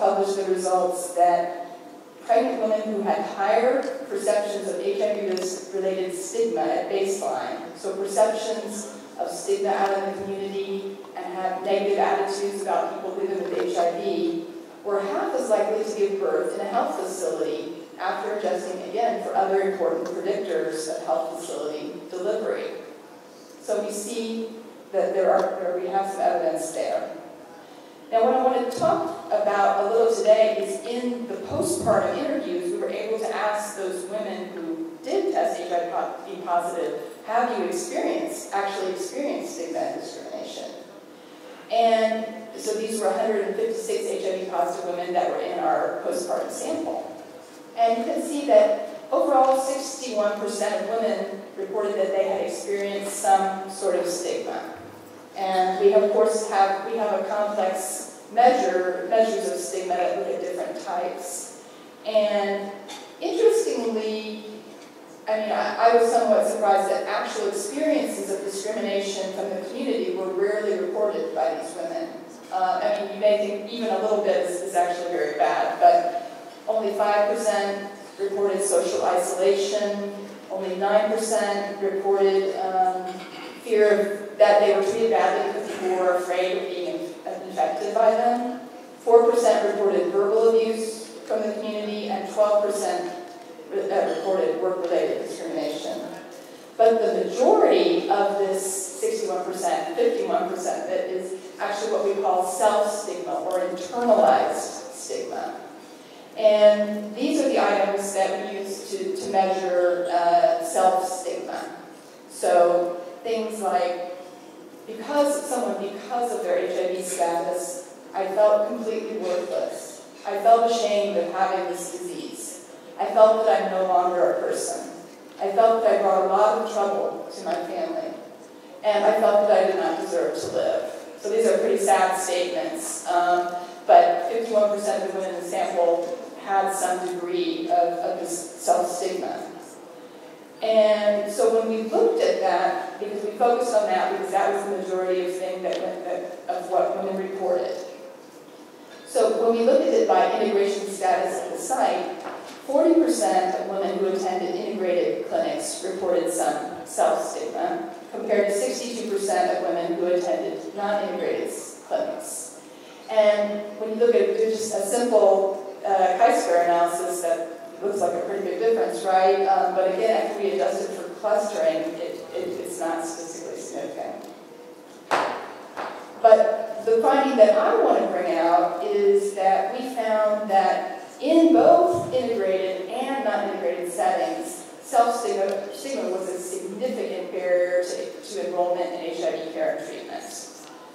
published the results that pregnant women who had higher perceptions of HIV-related stigma at baseline, so perceptions of stigma out in the community and have negative attitudes about people living with HIV, were half as likely to give birth in a health facility after adjusting again for other important predictors of health facility delivery. So we see that we have some evidence there. Now, what I want to talk about a little today is in the postpartum interviews, we were able to ask those women who did test HIV positive, have you actually experienced stigma and discrimination? And so these were 156 HIV positive women that were in our postpartum sample. And you can see that overall 61% of women reported that they had experienced some sort of stigma. And we of course have a complex measures of stigma that look at different types. And interestingly, I was somewhat surprised that actual experiences of discrimination from the community were rarely reported by these women. You may think even a little bit is actually very bad, but only 5% reported social isolation, only 9% reported fear that they were treated badly because people were afraid of being infected by them. 4% reported verbal abuse from the community, and 12% reported work-related discrimination. But the majority of this 61%, 51%, that is actually what we call self-stigma or internalized stigma. And these are the items that we use to measure self-stigma. So things like, because of their HIV status, I felt completely worthless. I felt ashamed of having this disease. I felt that I'm no longer a person. I felt that I brought a lot of trouble to my family. And I felt that I did not deserve to live. So these are pretty sad statements. But 51% of the women in the sample had some degree of this self-stigma. And so when we looked at that, because we focused on that because that was the majority of what women reported. So when we looked at it by integration status at the site, 40% of women who attended integrated clinics reported some self-stigma, compared to 62% of women who attended non-integrated clinics. And when you look at just a simple chi-square analysis, that looks like a pretty big difference, right? But again, after we adjusted for clustering, it's not statistically significant. But the finding that I want to bring out is that we found that in both integrated and non-integrated settings, self-stigma was a significant barrier to enrollment in HIV care and treatment.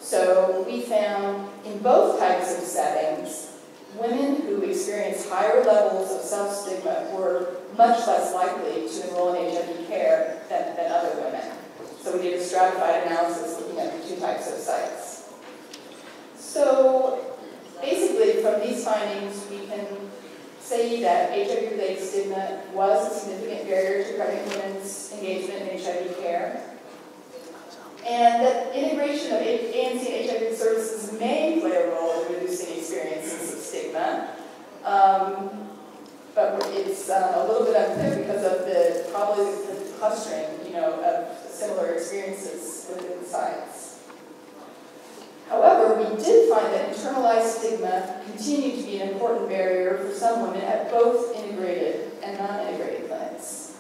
So we found in both types of settings, women who experienced higher levels of self-stigma were much less likely to enroll in HIV care than other women. So we did a stratified analysis looking at the two types of sites. So basically from these findings, we can say that HIV-related stigma was a significant barrier to pregnant women's engagement in HIV care, and that integration of ANC and HIV services may play a role in reducing experiences of stigma, but it's a little bit unclear because of probably the clustering, of similar experiences within the sites. However, we did find that internalized stigma continued to be an important barrier for some women at both integrated and non-integrated clinics.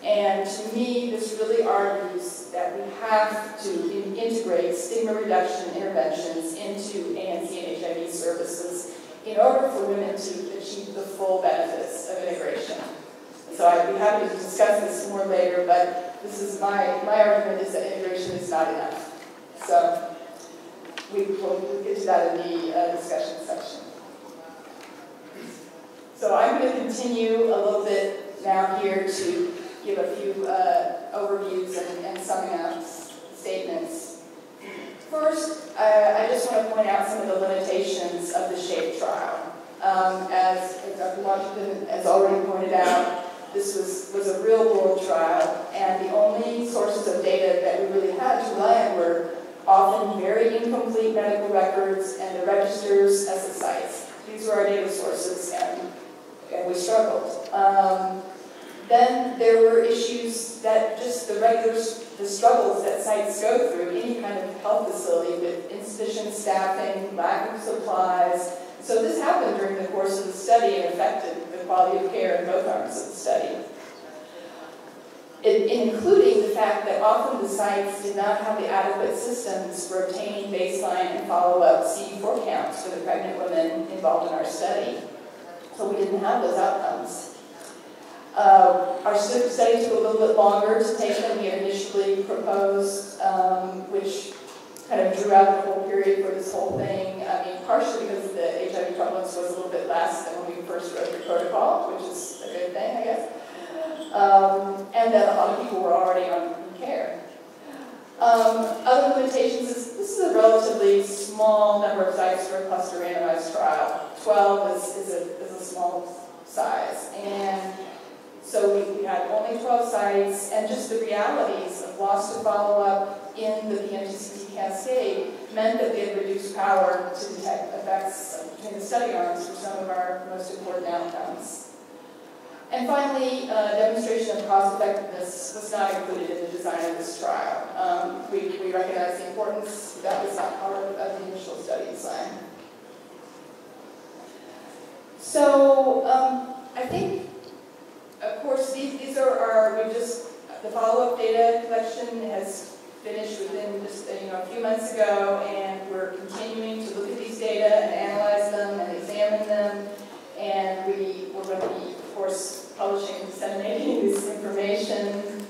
And to me, this really argues that we have to integrate stigma reduction interventions into ANC and HIV services in order for women to achieve the full benefits of integration. So I'd be happy to discuss this more later, but this is my argument is that integration is not enough. So we'll get to that in the discussion section. So I'm going to continue a little bit now here to give a few overviews and summing up statements. First, I just want to point out some of the limitations of the SHAPE trial. As Dr. Washington has already pointed out, this was a real-world trial, and the only sources of data that we really had to rely on were often very incomplete medical records and the registers as the sites. These through our data sources, and we struggled. Then there were issues that just the struggles that sites go through, any kind of health facility with insufficient staffing, lack of supplies. So this happened during the course of the study and affected the quality of care in both arms of the study. Including the fact that often the sites did not have the adequate systems for obtaining baseline and follow-up CD4 counts for the pregnant women involved in our study. So we didn't have those outcomes. Our study took a little bit longer to take than we had initially proposed, which kind of drew out the whole period for this whole thing. I mean, partially because the HIV prevalence was a little bit less than when we first wrote the protocol, which is a good thing, I guess. And that a lot of people were already on care. Other limitations is this is a relatively small number of sites for a cluster randomized trial. 12 is a small size. And so we had only 12 sites, and just the realities of loss to follow-up in the PMTCT cascade meant that we had reduced power to detect effects between the study arms for some of our most important outcomes. And finally, demonstration of cost effectiveness was not included in the design of this trial. We recognize the importance. That was not part of the initial study design. So I think, of course, these are the follow-up data collection has finished within just a few months ago, and we're continuing to look at these data and analyze them and examine them, and we're going to be, of course, publishing and disseminating this information.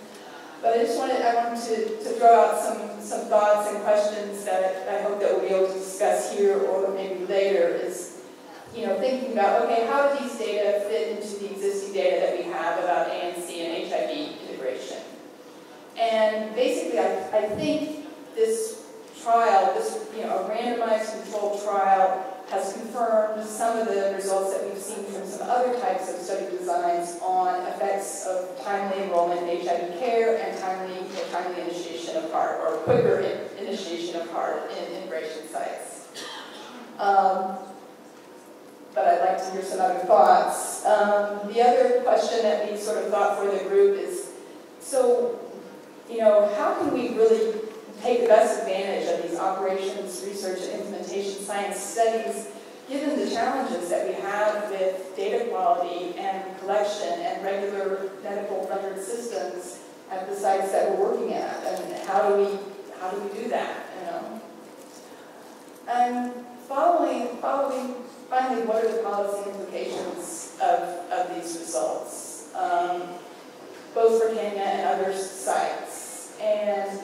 But I wanted to throw out some thoughts and questions that I hope that we'll be able to discuss here or maybe later. Is thinking about, okay, how do these data fit into the existing data that we have about ANC and HIV integration? And basically, I think this trial, a randomized controlled trial, has confirmed some of the results that we've seen from some other types of study designs on effects of timely enrollment in HIV care and timely initiation of HAART, or quicker initiation of HAART in integration sites. But I'd like to hear some other thoughts. The other question that we sort of thought for the group is, so, how can we really take the best advantage of these operations, research, and implementation science studies, given the challenges that we have with data quality and collection and regular medical record systems at the sites that we're working at, and how do we do that? And finally, what are the policy implications of these results, both for Kenya and other sites? And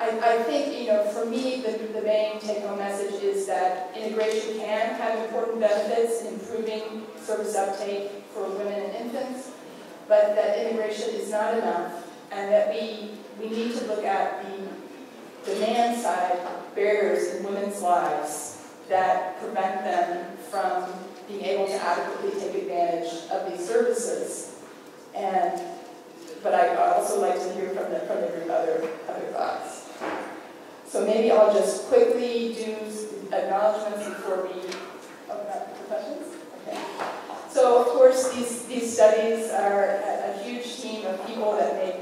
I think, for me, the main take-home message is that integration can have important benefits in improving service uptake for women and infants, but that integration is not enough, and that we need to look at the demand side barriers in women's lives that prevent them from being able to adequately take advantage of these services. But I'd also like to hear from the group other thoughts. So maybe I'll just quickly do acknowledgments before we open up for questions. Okay. So of course these studies are a huge team of people that make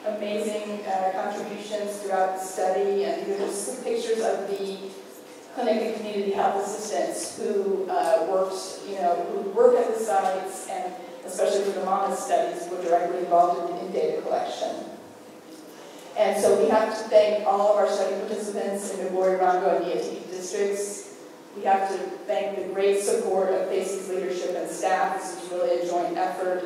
amazing contributions throughout the study, and these are just some pictures of the clinic and community health assistants who work at the sites, and especially for the MAMA studies, were directly involved in data collection. And so we have to thank all of our study participants in the Migori, Rango, and Niatiki districts. We have to thank the great support of FACES leadership and staff. This is really a joint effort.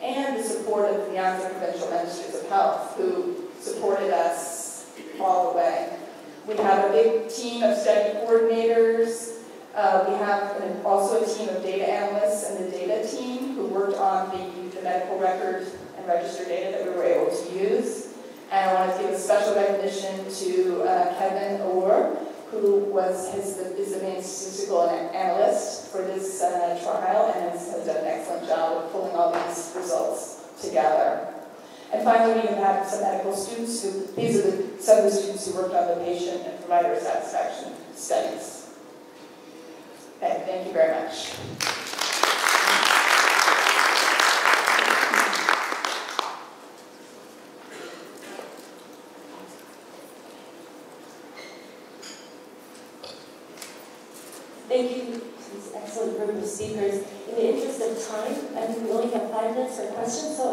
And the support of the Nyanza Provincial Ministries of Health, who supported us all the way. We have a big team of study coordinators. We have also a team of data analysts and the data team who worked on the medical record and register data that we were able to use. And I want to give a special recognition to Kevin Orr, who is the main statistical analyst for this trial and has done an excellent job of pulling all these results together. And finally, we have had some medical students these are some of the students who worked on the patient and provider satisfaction studies. Okay, thank you very much. Thank you to this excellent group of speakers. In the interest of time, I think we only have 5 minutes for questions, so